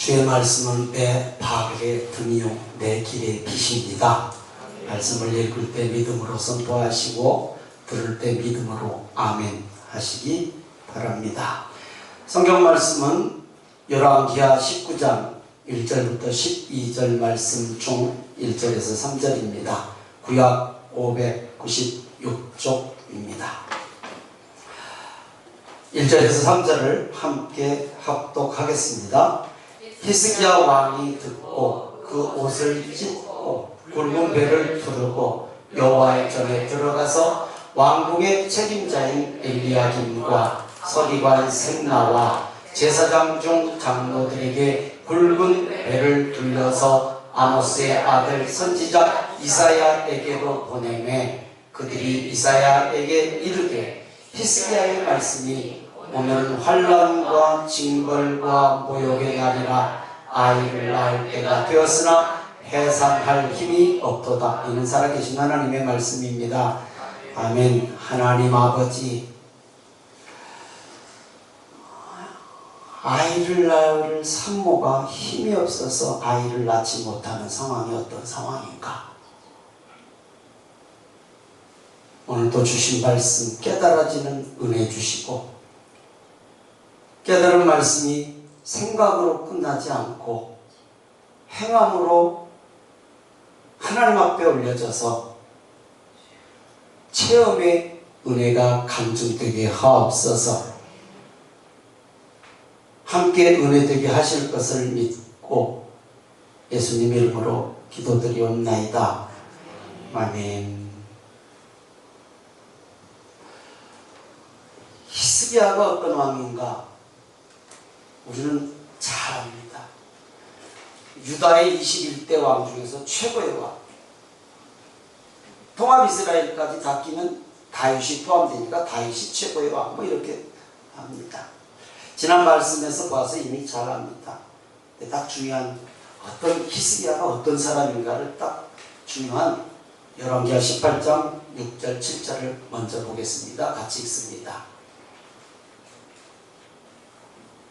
주의 말씀은 내 발의 등이요 내 길의 빛입니다. 말씀을 읽을 때 믿음으로 선포하시고 들을 때 믿음으로 아멘 하시기 바랍니다. 성경 말씀은 열왕기하 19장 1절부터 12절 말씀 중 1절에서 3절입니다. 구약 596쪽입니다. 1절에서 3절을 함께 합독하겠습니다. 히스기야 왕이 듣고 그 옷을 찢고 굵은 배를 두르고 여호와의 전에 들어가서 왕궁의 책임자인 엘리야김과 서기관 셈나와 제사장 중 장로들에게 굵은 배를 둘러서 아모스의 아들 선지자 이사야에게로 보내매 그들이 이사야에게 이르되 히스기야의 말씀이 오늘은 환난과 징벌과 모욕의 날이라 아이를 낳을 때가 되었으나 해산할 힘이 없도다. 이는 살아계신 하나님의 말씀입니다. 아멘. 하나님 아버지, 아이를 낳을 산모가 힘이 없어서 아이를 낳지 못하는 상황이 어떤 상황인가? 오늘도 주신 말씀 깨달아지는 은혜 주시고 깨달은 말씀이 생각으로 끝나지 않고 행함으로 하나님 앞에 올려져서 체험의 은혜가 간증되게 하옵소서. 함께 은혜되게 하실 것을 믿고 예수님 이름으로 기도드리옵나이다. 아멘. 히스기야가 어떤 왕인가? 우리는 잘 압니다. 유다의 21대 왕 중에서 최고의 왕. 통합 이스라엘까지 다 끼면 다윗이 포함되니까 다윗이 최고의 왕. 뭐 이렇게 합니다. 지난 말씀에서 봐서 이미 잘 압니다. 근데 딱 중요한 어떤 히스기야가 어떤 사람인가를 딱 중요한 열왕기하 18장 6절 7절을 먼저 보겠습니다. 같이 읽습니다.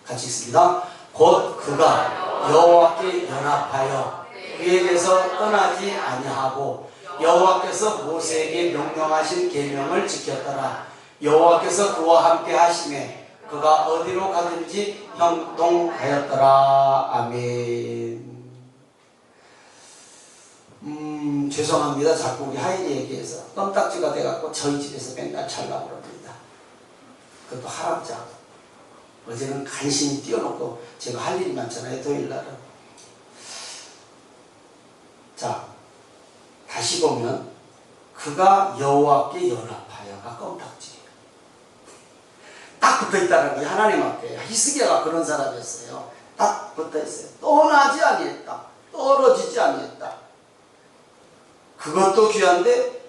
같이 읽습니다. 곧 그가 여호와께 연합하여 그에게서 떠나지 아니하고 여호와께서 모세에게 명령하신 계명을 지켰더라. 여호와께서 그와 함께 하심에 그가 어디로 가든지 형통하였더라. 아멘. 죄송합니다. 자꾸 우리 하인이 얘기해서 껌딱지가 돼갖고 저희 집에서 맨날 잘라고 그럽니다. 그것도 할아버지하고. 어제는 간신히 띄워놓고 제가 할 일이 많잖아요. 토요일날은. 자, 다시 보면 그가 여호와께 연합하여가 껌딱지예요. 딱 붙어있다는 거예요. 하나님 앞에. 히스기야가 그런 사람이었어요. 딱 붙어있어요. 떠나지 아니했다. 떨어지지 아니했다. 그것도 귀한데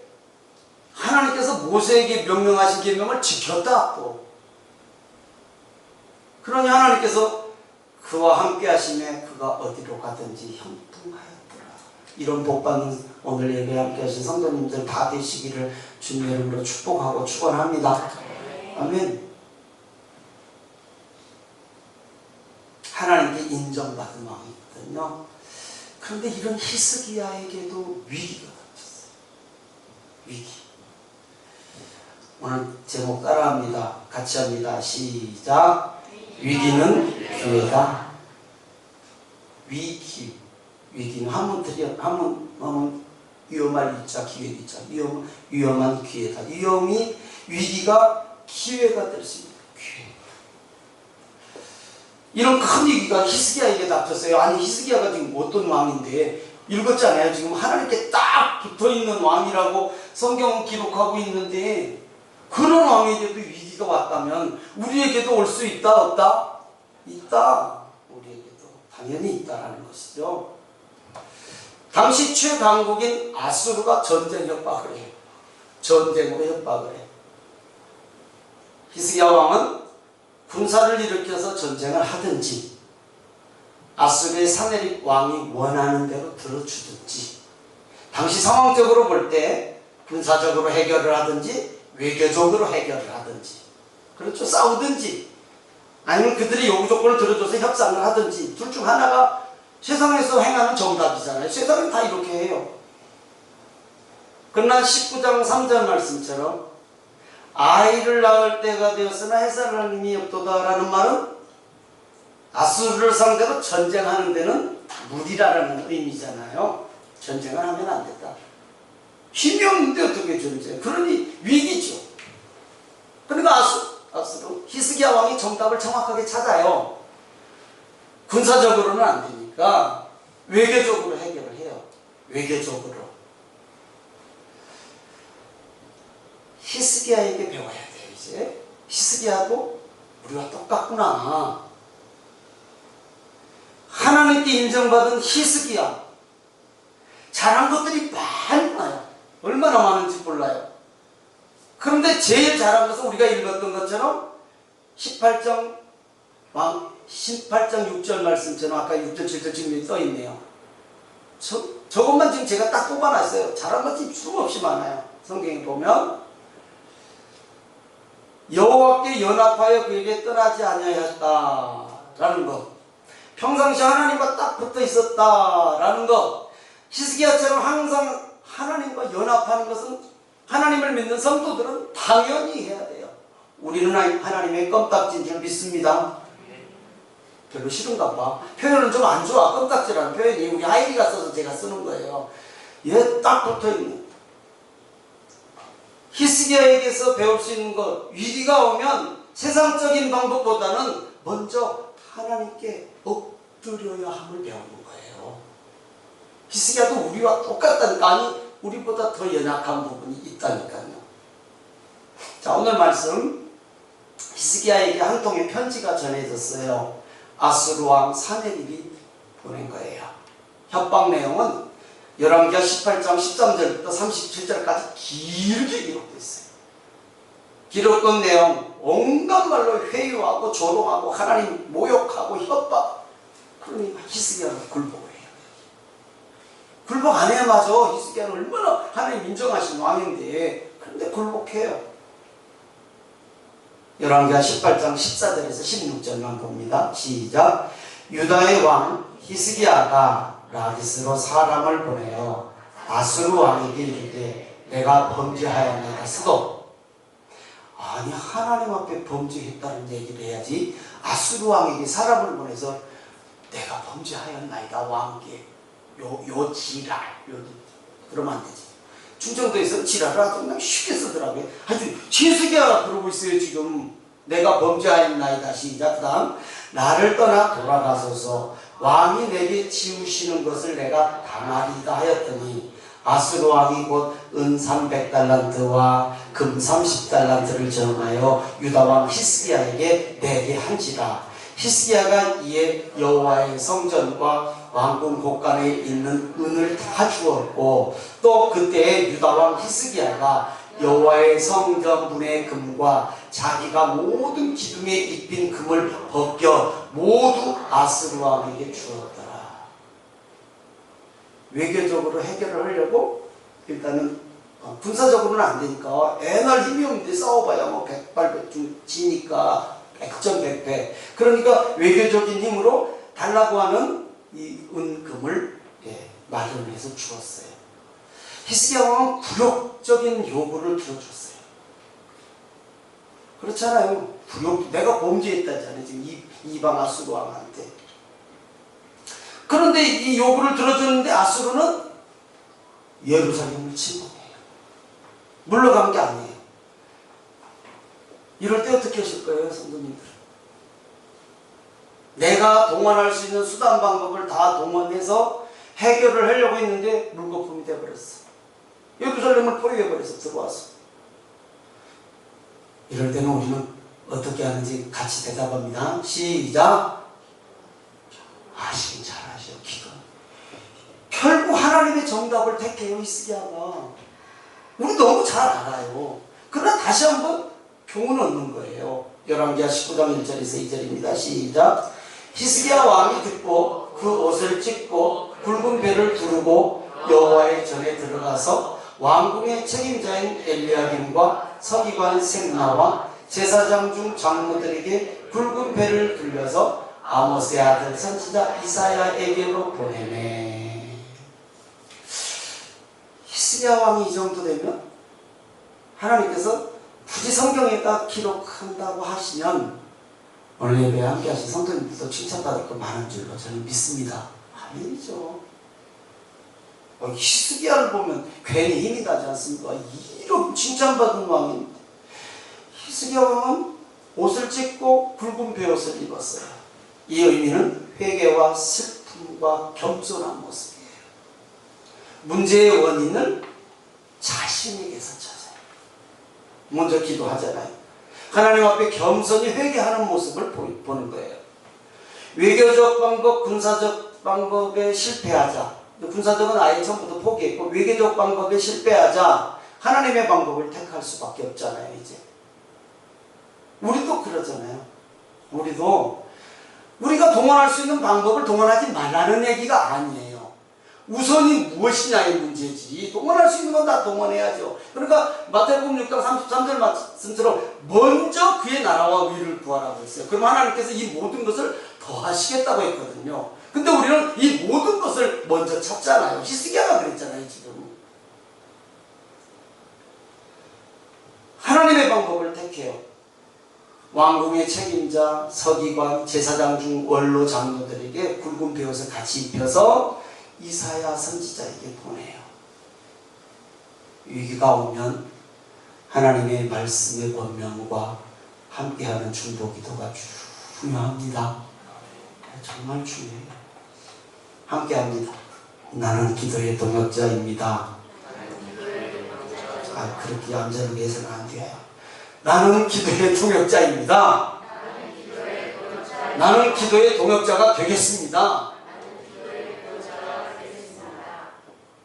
하나님께서 모세에게 명령하신 계명을 지켰다. 또 그러니 하나님께서 그와 함께 하심에 그가 어디로 가든지 형통하였더라. 이런 복받는 오늘 예배에 함께 하신 성도님들 다 되시기를 주님의 이름으로 축복하고 축원합니다. 아멘. 하나님께 인정받은 왕이거든요. 그런데 이런 히스기야에게도 위기가 닥쳤어요. 위기. 오늘 제목 따라합니다. 같이 합니다. 시작. 위기는 기회다. 위기는 한번 위험할 있자 기회도 있자. 위험한 기회다. 위기가 기회가 될 수 있는 기회. 이런 큰 위기가 히스기야에게 닥쳤어요. 아니 히스기야가 지금 어떤 왕인데 읽었잖아요. 지금 하나님께 딱 붙어있는 왕이라고 성경은 기록하고 있는데 그런 왕에게도 위기가 왔다면 우리에게도 올 수 있다 없다? 있다. 우리에게도 당연히 있다라는 것이죠. 당시 최강국인 아수르가 전쟁 협박을 해요. 전쟁으로 협박을 해요. 히스기야 왕은 군사를 일으켜서 전쟁을 하든지 아수르의 사네립 왕이 원하는 대로 들어주든지 당시 상황적으로 볼 때 군사적으로 해결을 하든지 외교적으로 해결을 하든지 그렇죠. 싸우든지 아니면 그들이 요구 조건을 들어줘서 협상을 하든지 둘 중 하나가 세상에서 행하는 정답이잖아요. 세상은 다 이렇게 해요. 그러나 19장 3절 말씀처럼 아이를 낳을 때가 되었으나 해산할 힘이 없도다 라는 말은 아수르를 상대로 전쟁하는 데는 무리라는 의미잖아요. 전쟁을 하면 안 된다. 힘이 없는데 어떻게 전쟁? 그러니 위기죠. 그러니까 아수르 히스기야 왕이 정답을 정확하게 찾아요. 군사적으로는 안 되니까 외교적으로 해결을 해요. 외교적으로. 히스기야에게 배워야 돼요. 이제 히스기야도 우리가 똑같구나. 하나님께 인정받은 히스기야 잘한 것들이 많아요. 얼마나 많은지 몰라요. 그런데 제일 잘한 것은 우리가 읽었던 것처럼 18장 6절 말씀처럼 아까 6절 7절 지금 여기 써있네요. 저것만 지금 제가 딱 뽑아놨어요. 잘한 것이 수없이 많아요. 성경에 보면 여호와께 연합하여 그에게 떠나지 아니하였다라는 것, 평상시 하나님과 딱 붙어 있었다라는 것, 히스기야처럼 항상 하나님과 연합하는 것은 하나님을 믿는 성도들은 당연히 해야 돼요. 우리는 하나님의 껌딱지인 줄 믿습니다. 별로 싫은가 봐. 표현은 좀 안 좋아. 껌딱지라는 표현이 우리 아이리가 써서 제가 쓰는 거예요. 얘 딱 붙어있는. 히스기야에게서 배울 수 있는 것, 위기가 오면 세상적인 방법보다는 먼저 하나님께 엎드려야 함을 배우는 거예요. 히스기야도 우리와 똑같다니까. 아니 우리보다 더 연약한 부분이 있다니까요. 자, 오늘 말씀 히스기야에게 한 통의 편지가 전해졌어요. 아수르 왕 사네립이 보낸 거예요. 협박 내용은 열왕기하 18장 13절부터 37절까지 길게 기록되어 있어요. 기록된 내용 온갖 말로 회유하고 조롱하고 하나님 모욕하고 협박. 그러니 히스기야가 굴복을 해요. 굴복 안 해야 맞아. 히스기야는 얼마나 하나님 인정하신 왕인데. 그런데 굴복해요. 열왕기하 18장 14절에서 16절만 봅니다. 시작. 유다의 왕 히스기야가 라기스로 사람을 보내어 아수르 왕에게 이르되 내가 범죄하였나이다 스도. 아니 하나님 앞에 범죄했다는 얘기를 해야지. 아수르 왕에게 사람을 보내서 내가 범죄하였나이다 왕께 요 지랄 그러면 안 되지. 충청도에서 지랄을 아주 그냥 쉽게 쓰더라고요. 아주 히스기야가 그러고 있어요. 지금 내가 범죄하였나이다. 시작. 그 다음 나를 떠나 돌아가소서 왕이 내게 치우시는 것을 내가 당하리다 하였더니 아수르 왕이 곧 은 300달란트와 금 30달란트를 정하여 유다 왕 히스기야에게 내게 한지라. 히스기야가 이에 여호와의 성전과 왕궁 곳간에 있는 은을 다 주었고 또 그때에 유다 왕 히스기야가 여호와의 성전 문의 금과 자기가 모든 기둥에 입힌 금을 벗겨 모두 아수르 왕에게 주었더라. 외교적으로 해결을 하려고 일단은 군사적으로는 안 되니까 애날 힘이 없는데 싸워봐야 뭐 백발백중 지니까 백전백패. 그러니까 외교적인 힘으로 달라고 하는 이 은금을 마련해서 주었어요. 히스기야 왕은 굴욕적인 요구를 들어줬어요. 그렇잖아요. 굴욕, 내가 범죄했다잖아요. 지금 이방 아수르 왕한테. 그런데 이 요구를 들어줬는데 아수르는 예루살렘을 침공해요. 물러간 게 아니에요. 이럴 때 어떻게 하실 거예요, 성도님들? 내가 동원할 수 있는 수단 방법을 다 동원해서 해결을 하려고 했는데 물거품이 되어버렸어. 예루살렘을 포위해버려서 들어왔어. 이럴 때는 우리는 어떻게 하는지 같이 대답합니다. 시작. 아시긴 잘하셔. 기도. 결국 하나님의 정답을 택해요. 히스기야가. 우리 너무 잘 알아요. 그러나 다시 한번 교훈 얻는 거예요. 열왕기하 19장 1절에서 2절입니다. 시작. 히스기야 왕이 듣고 그 옷을 찢고 굵은 배를 두르고 여호와의 전에 들어가서 왕궁의 책임자인 엘리야김과 서기관 셈나와 제사장 중 장로들에게 굵은 배를 돌려서 아모스의 아들 선지자 이사야에게로 보내네. 히스기야 왕이 이 정도 되면 하나님께서 굳이 성경에다 기록한다고 하시면 오늘 예배에 함께 하신 성도님들도 칭찬받을 거 많은 줄로 저는 믿습니다. 아니죠. 히스기야를 보면 괜히 힘이 나지 않습니까? 이런 칭찬받은 왕인데 히스기야 왕은 옷을 찢고 굵은 베옷을 입었어요. 이 의미는 회개와 슬픔과 겸손한 모습이에요. 문제의 원인을 자신에게서 찾아요. 먼저 기도하잖아요. 하나님 앞에 겸손히 회개하는 모습을 보는 거예요. 외교적 방법, 군사적 방법에 실패하자. 군사적은 아예 처음부터 포기했고 외교적 방법에 실패하자 하나님의 방법을 택할 수밖에 없잖아요. 이제 우리도 그러잖아요. 우리가 동원할 수 있는 방법을 동원하지 말라는 얘기가 아니에요. 우선이 무엇이냐의 문제지. 동원할 수 있는 건 다 동원해야죠. 그러니까 마태복음 6장 33절 말씀처럼 먼저 그의 나라와 의를 구하라고 했어요. 그럼 하나님께서 이 모든 것을 더하시겠다고 했거든요. 근데 우리는 이 모든 것을 먼저 찾잖아요. 히스기야가 그랬잖아요. 지금 하나님의 방법을 택해요. 왕궁의 책임자, 서기관, 제사장 중 원로 장로들에게 굵은 베옷을 같이 입혀서 이사야 선지자에게 보내요. 위기가 오면 하나님의 말씀의 권면과 함께하는 중보기도가 중요합니다. 정말 중요해요. 함께합니다. 나는 기도의 동역자입니다. 그렇게 얌전하게 해서는 안 돼요. 나는 기도의 동역자입니다. 나는 기도의 동역자가 되겠습니다.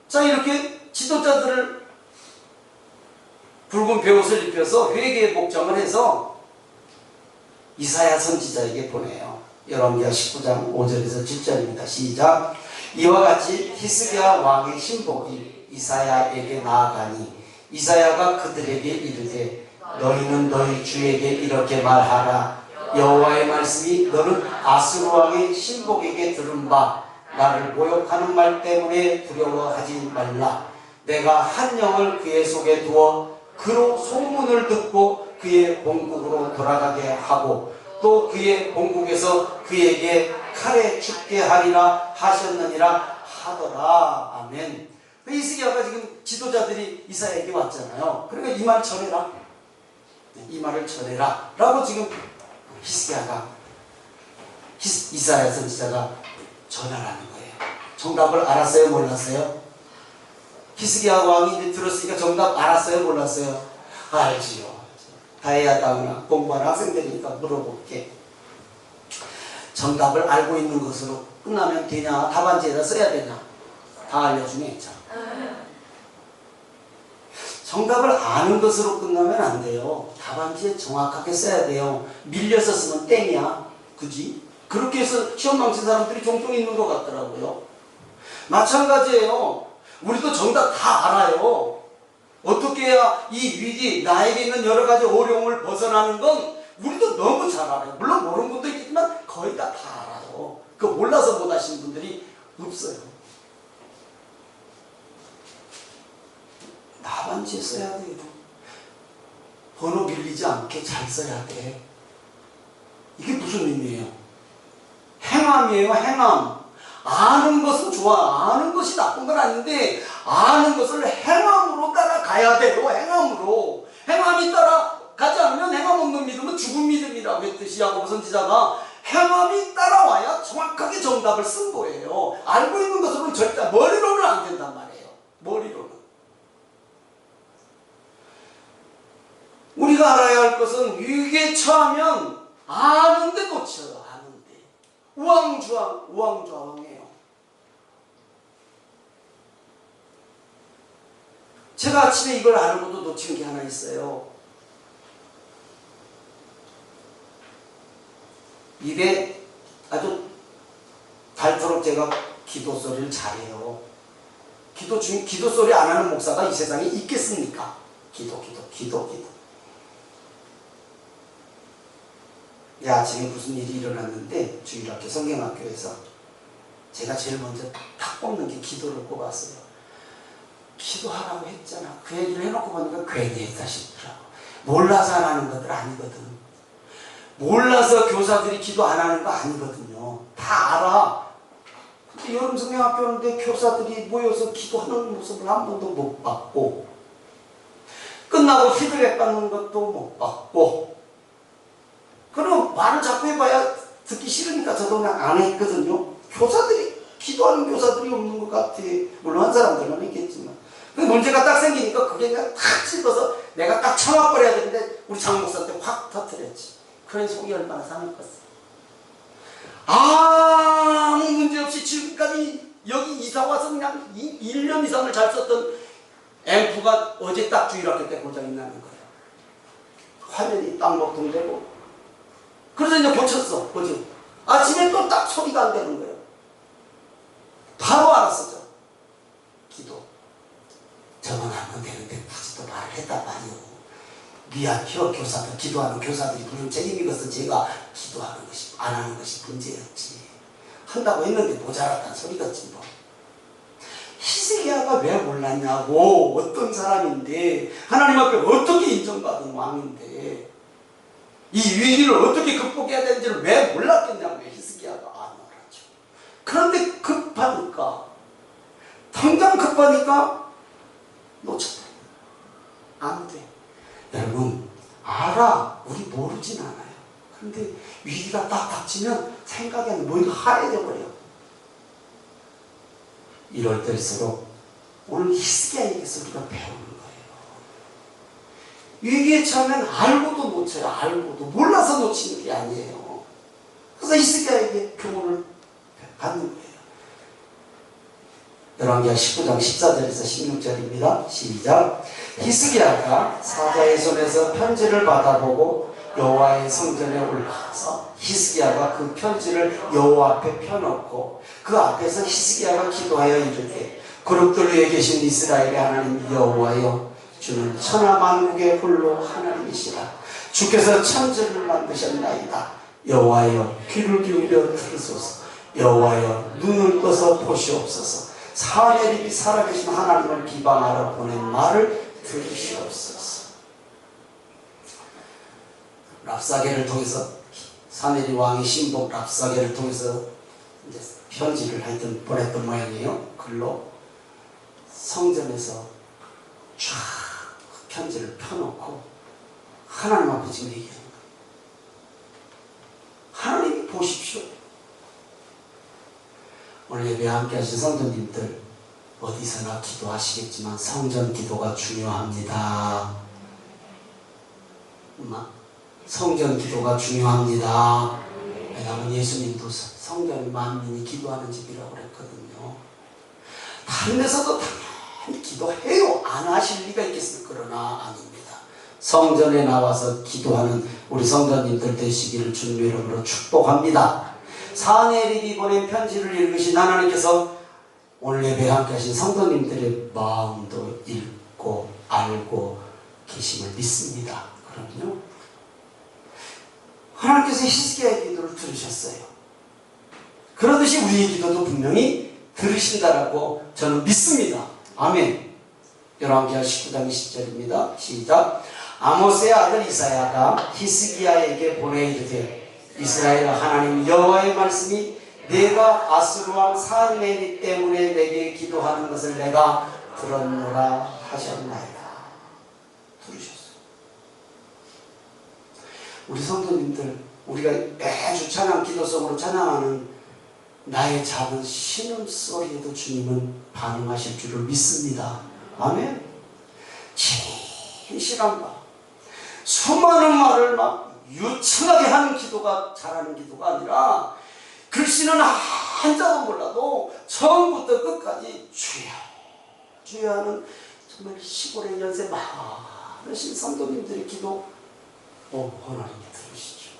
자, 이렇게 지도자들을 굵은 베옷을 입혀서 회개의 복장을 해서 이사야 선지자에게 보내요. 열왕기하 19장 5절에서 7절입니다. 시작. 이와 같이 히스기야 왕의 신복이 이사야에게 나아가니 이사야가 그들에게 이르되 너희는 너희 주에게 이렇게 말하라. 여호와의 말씀이 너는 아수르 왕의 신복에게 들은 바 나를 모욕하는 말 때문에 두려워하지 말라. 내가 한 영을 그의 속에 두어 그로 소문을 듣고 그의 본국으로 돌아가게 하고 또 그의 본국에서 그에게 칼에 죽게 하리라 하셨느니라 하더라. 아멘. 히스기야가 지금 지도자들이 이사야에게 왔잖아요. 그러니까 이 말 전해라. 이 말을 전해라 라고 지금 히스기야가 이사야 선지자가 전하라는 거예요. 정답을 알았어요? 몰랐어요? 히스기야 왕이 이제 들었으니까 정답 알았어요? 몰랐어요? 알지요. 다해야 따구나 공부하는 학생들이니까 물어볼게. 정답을 알고 있는 것으로 끝나면 되냐? 답안지에다 써야 되냐? 다 알려주면 있죠. 정답을 아는 것으로 끝나면 안 돼요. 답안지에 정확하게 써야 돼요. 밀려서 쓰면 땡이야. 그지? 그렇게 해서 시험 망친 사람들이 종종 있는 것 같더라고요. 마찬가지예요. 우리도 정답 다 알아요. 어떻게 해야 이 위기, 나에게 있는 여러 가지 어려움을 벗어나는 건 우리도 너무 잘 알아요. 물론 모르는 분도 있지만 거의 다 알아요. 그 몰라서 못 하시는 분들이 없어요. 답안지에 써야 돼요. 번호 밀리지 않게 잘 써야 돼. 이게 무슨 의미예요? 행함이에요. 행함. 아는 것은 좋아. 아는 것이 나쁜 건 아닌데 아는 것을 행함으로 따라가야 돼요. 행함으로. 행함이 따라가지 않으면 행함 없는 믿음은 죽은 믿음이라고 했듯이 야고보 선지자가 행함이 따라와야 정확하게 정답을 쓴 거예요. 알고 있는 것으로는 절대 머리로는 안 된단 말이에요. 머리로는. 우리가 알아야 할 것은 위기에 처하면 아는데 놓쳐요. 아는데. 우왕좌왕이에요. 제가 아침에 이걸 알고도 놓친 게 하나 있어요. 입에 아주 닳도록 제가 기도 소리를 잘해요. 기도 소리 안 하는 목사가 이 세상에 있겠습니까? 기도. 아침에 무슨 일이 일어났는데 주일학교 성경학교에서 제가 제일 먼저 탁 뽑는 게 기도를 뽑았어요. 기도하라고 했잖아. 그 얘기를 해놓고 보니까 괜히 했다 싶더라고. 몰라서 안 하는 것들 아니거든. 몰라서 교사들이 기도 안 하는 거 아니거든요. 다 알아. 근데 여름 성경학교 오는데 교사들이 모여서 기도하는 모습을 한 번도 못 봤고, 끝나고 피드백 받는 것도 못 봤고, 그럼 말을 자꾸 해봐야 듣기 싫으니까 저도 그냥 안 했거든요. 교사들이, 기도하는 교사들이 없는 것 같아. 물론 한 사람들만 있겠지만. 근데 문제가 딱 생기니까 그게 그냥 탁 찝어서 내가 딱 참아버려야 되는데 우리 장 목사한테 확 터뜨렸지. 그런 속이 얼마나 상했겠어. 아무 문제 없이 지금까지 여기 이사 와서 그냥 1년 이상을 잘 썼던 앰프가 어제 딱 주일학교 때 고장이 나는 거예요. 화면이 땅먹통되고. 그래서 이제 고쳤어, 어제. 아침에 또 딱 소리가 안 되는 거예요. 바로 알았어, 저. 기도. 저만 하면 되는데 굳이 또 말을 했단 말이요. 미안해요, 교사들. 기도하는 교사들이 무슨 책임이겠어. 제가 기도하는 것이, 안 하는 것이 문제였지. 한다고 했는데 모자랐다는 소리겠지, 뭐. 히스기야가 왜 몰랐냐고. 어떤 사람인데, 하나님 앞에 어떻게 인정받은 왕인데, 이 위기를 어떻게 극복해야 되는지를 왜 몰랐겠냐고. 히스기야가 안 알았죠. 그런데 급하니까, 당장 급하니까 놓쳤다. 안 돼. 여러분, 알아. 우리 모르진 않아요. 그런데 위기가 딱 닥치면 생각이 안 나. 머리가 하얘져 버려. 이럴 때일수록 오늘 히스기야에게서 우리가 배우는 거예요. 위기에 처하면 알고도 놓쳐요. 알고도. 몰라서 놓치는 게 아니에요. 그래서 히스기야에게 교훈을 받는 거예요. 열왕기하 19장 14절에서 16절입니다. 시작. 히스기야가 사자의 손에서 편지를 받아보고 여호와의 성전에 올라가서 히스기야가 그 편지를 여호와 앞에 펴놓고 그 앞에서 히스기야가 기도하여 이르되 그룹들 위에 계신 이스라엘의 하나님 여호와여, 주는 천하만국의 홀로 하나님이시라. 주께서 천지를 만드셨나이다. 여호와여, 귀를 기울여 들으소서. 여호와여, 눈을 떠서 보시옵소서. 사내립이 살아계신 하나님을 비방하러 보낸 말을 들으시옵소서. 랍사게를 통해서, 사내립 왕의 신복 랍사게를 통해서 이제 편지를 하여튼 보냈던 모양이에요. 글로 성전에서 쫙 편지를 펴놓고 하나님 앞에 지금 얘기하는 거예요. 하나님이 보십시오. 오늘 예배 함께 하신 성도님들, 어디서나 기도하시겠지만 성전 기도가 중요합니다. 성전 기도가 중요합니다. 왜냐하면 예수님도 성전이 만민이 기도하는 집이라고 그랬거든요. 다른 데서도 당연히 기도해요. 안 하실 리가 있겠어요. 그러나 아닙니다. 성전에 나와서 기도하는 우리 성도님들 되시기를 주님의 이름으로 축복합니다. 사내립이 보낸 편지를 읽으신 하나님께서 오늘 예배 함께 하신 성도님들의 마음도 읽고 알고 계심을 믿습니다. 그럼요. 하나님께서 히스기야의 기도를 들으셨어요. 그러듯이 우리의 기도도 분명히 들으신다라고 저는 믿습니다. 아멘. 열왕기하 19장 20절입니다. 시작. 아모스의 아들 이사야가 히스기야에게 보내 이르되 이스라엘 하나님 여호와의 말씀이 내가 아수르 왕 사내립 때문에 내게 기도하는 것을 내가 들었노라 하셨나이다. 들으셨어요. 우리 성도님들, 우리가 매주 찬양 기도성으로 찬양하는 나의 작은 신음소리에도 주님은 반응하실 줄을 믿습니다. 아멘. 진실한 말, 수많은 말을 막 유창하게 하는 기도가 잘하는 기도가 아니라 글씨는 한자도 몰라도 처음부터 끝까지 주여 주여 하는 정말 시골의 연세 많으신 성도님들의 기도 하나님이 들으시죠.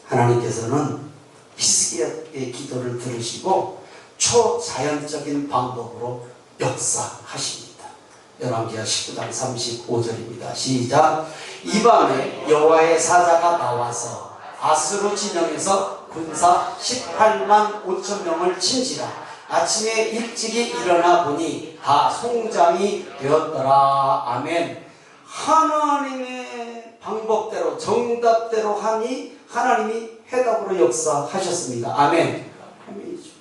하나님께서는 히스기야의 기도를 들으시고 초자연적인 방법으로 역사하십니다. 열왕기하 19장 35절입니다. 시작. 이 밤에 여호와의 사자가 나와서 아스루 진영에서 군사 18만 5천 명을 친지라. 아침에 일찍이 일어나 보니 다 송장이 되었더라. 아멘. 하나님의 방법대로 정답대로 하니 하나님이 해답으로 역사하셨습니다. 아멘. 아멘이죠.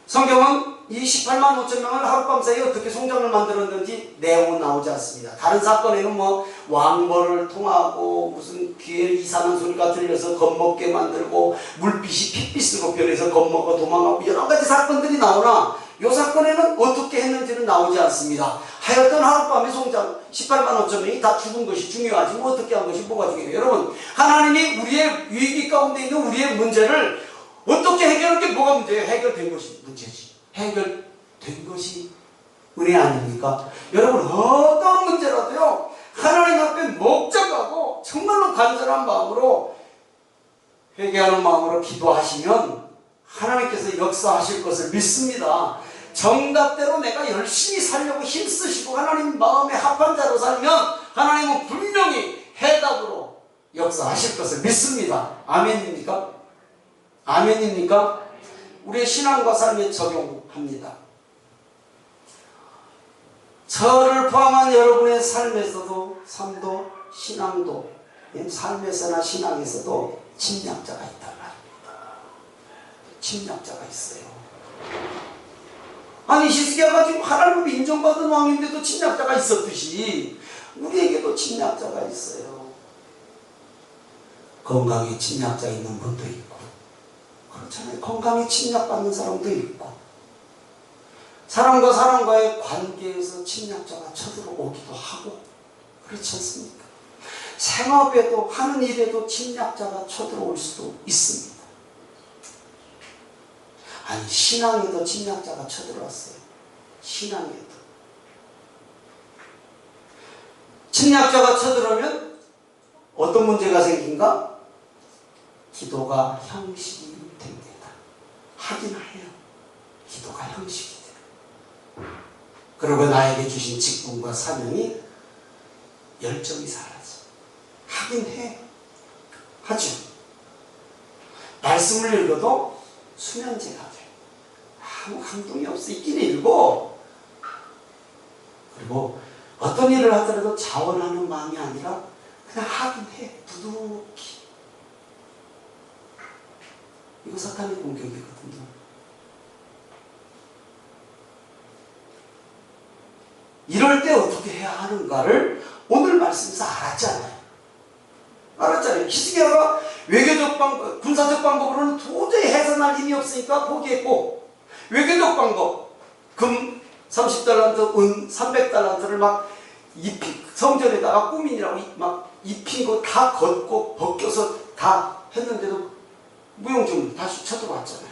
성경은 이 18만 5천 명을 하룻밤 사이에 어떻게 송장을 만들었는지 내용은 나오지 않습니다. 다른 사건에는 뭐 왕벌을 통하고 무슨 귀에 이상한 소리가 들려서 겁먹게 만들고 물빛이 핏빛으로 변해서 겁먹어 도망가고 여러 가지 사건들이 나오나 이 사건에는 어떻게 했는지는 나오지 않습니다. 하여튼 하룻밤에 송장 18만 5천 명이 다 죽은 것이 중요하지 뭐 어떻게 한 것이 뭐가 중요해요. 여러분, 하나님이 우리의 위기 가운데 있는 우리의 문제를 어떻게 해결할 게 뭐가 문제예요? 해결된 것이 문제지. 해결된 것이 은혜 아닙니까? 여러분, 어떤 문제라도요 하나님 앞에 목적하고 정말로 간절한 마음으로 회개하는 마음으로 기도하시면 하나님께서 역사하실 것을 믿습니다. 정답대로 내가 열심히 살려고 힘쓰시고 하나님 마음에 합한 자로 살면 하나님은 분명히 해답으로 역사하실 것을 믿습니다. 아멘입니까? 아멘입니까? 우리의 신앙과 삶에 적용합니다. 저를 포함한 여러분의 삶에서도 삶도 신앙도 삶에서나 신앙에서도 침략자가 있단 말입니다. 침략자가 있어요. 아니 히스기야가 지금 하나님을 인정받은 왕인데도 침략자가 있었듯이 우리에게도 침략자가 있어요. 건강에 침략자 있는 분도 있고 그렇잖아요. 건강에 침략받는 사람도 있고 사람과 사람과의 관계에서 침략자가 쳐들어오기도 하고 그렇지 않습니까? 생업에도 하는 일에도 침략자가 쳐들어올 수도 있습니다. 아니 신앙에도 침략자가 쳐들어왔어요. 신앙에도 침략자가 쳐들어오면 어떤 문제가 생긴가? 기도가 형식이 됩니다. 하긴 해요. 기도가 형식이 돼요. 그리고 나에게 주신 직분과 사명이 열정이 사라져. 하긴 해. 하죠. 말씀을 읽어도 수면제가 돼. 아무 감동이 없어. 있긴 읽어. 그리고 어떤 일을 하더라도 자원하는 마음이 아니라 그냥 하긴 해. 부득이. 이거 사탄의 공격이거든요. 이럴 때 어떻게 해야 하는가를 오늘 말씀에서 알았잖아요. 히스기야가 외교적 방법, 군사적 방법으로는 도저히 해산할 힘이 없으니까 포기했고 외교적 방법, 금 30달란트, 은 300달란트를 막 입힌 성전에다가 꾸민이라고 막 입힌 거 다 걷고 벗겨서 다 했는데도 무용지물 다시 쳐들어왔잖아요.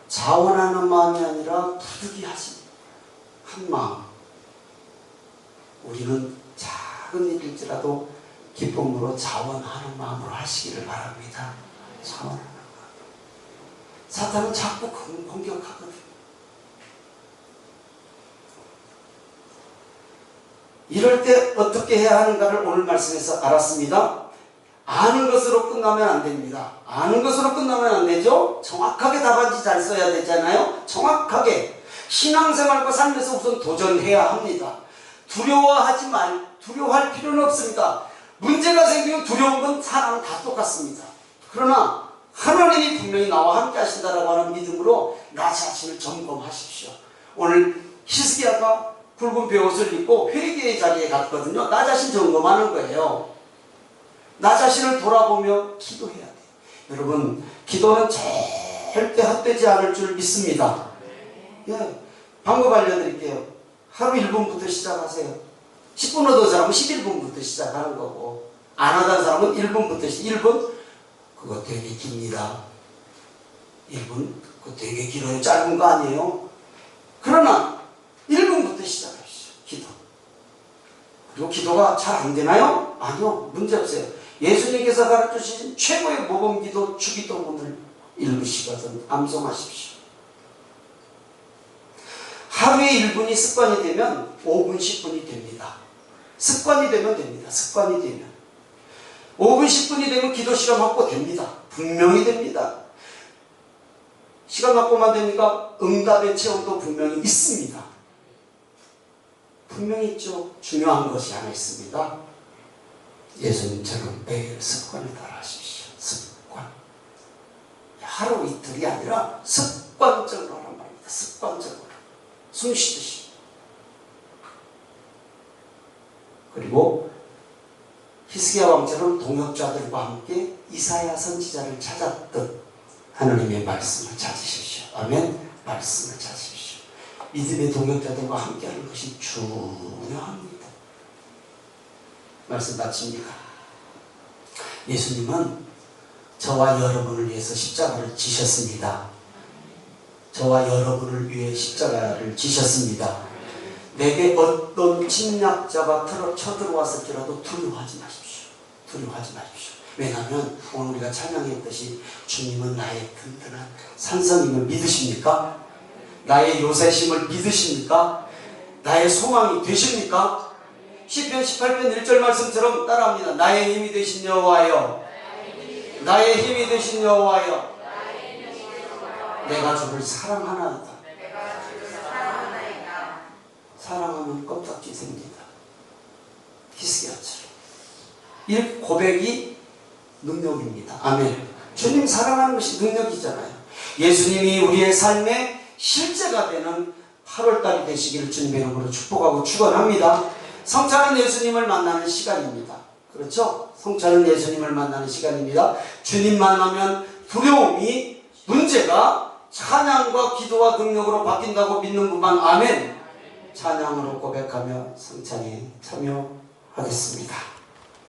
자원하는 마음이 아니라 부득이 하신 한 마음. 우리는 작은 일일지라도 기쁨으로 자원하는 마음으로 하시기를 바랍니다. 자원하는 마음. 사탄은 자꾸 공격하거든요. 이럴 때 어떻게 해야 하는가를 오늘 말씀에서 알았습니다. 아는 것으로 끝나면 안 됩니다. 아는 것으로 끝나면 안 되죠? 정확하게 답안지 잘 써야 되잖아요? 정확하게. 신앙생활과 삶에서 우선 도전해야 합니다. 두려워할 필요는 없습니다. 문제가 생기면 두려운 건 사람은 다 똑같습니다. 그러나 하나님이 분명히 나와 함께 하신다라고 하는 믿음으로 나 자신을 점검하십시오. 오늘 히스기야가 굵은 베옷을 입고 회개의 자리에 갔거든요. 나 자신 점검하는 거예요. 나 자신을 돌아보며 기도해야 돼요. 여러분, 기도는 절대 헛되지 않을 줄 믿습니다. 예, 방법 알려드릴게요. 하루 1분부터 시작하세요. 10분 얻은 사람은 11분부터 시작하는 거고 안 하던 사람은 1분부터 1분? 그거 되게 깁니다. 1분? 그거 되게 길어요. 짧은 거 아니에요? 그러나 1분부터 시작하시죠. 기도. 그리고 기도가 잘 안 되나요? 아니요. 문제 없어요. 예수님께서 가르쳐주신 최고의 모범기도 주기도문을 읽으시거든 암송하십시오. 하루에 1분이 습관이 되면 5분, 10분이 됩니다. 습관이 되면 됩니다. 습관이 되면 5분, 10분이 되면 기도 시간 확보됩니다. 분명히 됩니다. 시간 확보만 됩니까? 응답의 체험도 분명히 있습니다. 분명히 있죠. 중요한 것이 하나 있습니다. 예수님처럼 매일 습관을 따라하십시오. 습관. 하루 이틀이 아니라 습관적으로 하란 말입니다. 습관적으로. 숨 쉬듯이. 그리고 히스기야 왕처럼 동역자들과 함께 이사야 선지자를 찾았듯 하나님의 말씀을 찾으십시오. 아멘. 말씀을 찾으십시오. 믿음의 동역자들과 함께하는 것이 중요합니다. 말씀 마칩니다. 예수님은 저와 여러분을 위해서 십자가를 지셨습니다. 저와 여러분을 위해 십자가를 지셨습니다. 내게 어떤 침략자가 쳐들어왔을지라도 두려워하지 마십시오. 두려워하지 마십시오. 왜냐하면 오늘 우리가 찬양했듯이 주님은 나의 든든한 산성임을 믿으십니까? 나의 요새심을 믿으십니까? 나의 소망이 되십니까? 시편 18편 1절 말씀처럼 따라합니다. 나의 힘이 되신 여호와여, 나의 힘이 되신 여호와여, 내가 주를 사랑하나이다. 사랑하면 껍데기 생긴다. 히스기야처럼. 이 고백이 능력입니다. 아멘. 주님 사랑하는 것이 능력이잖아요. 예수님이 우리의 삶의 실제가 되는 8월달이 되시기를 주님의 이름으로 축복하고 축원합니다. 성찬은 예수님을 만나는 시간입니다. 그렇죠? 성찬은 예수님을 만나는 시간입니다. 주님 만나면 두려움이 문제가 찬양과 기도와 능력으로 바뀐다고 믿는 분만 아멘. 찬양으로 고백하며 성찬에 참여하겠습니다.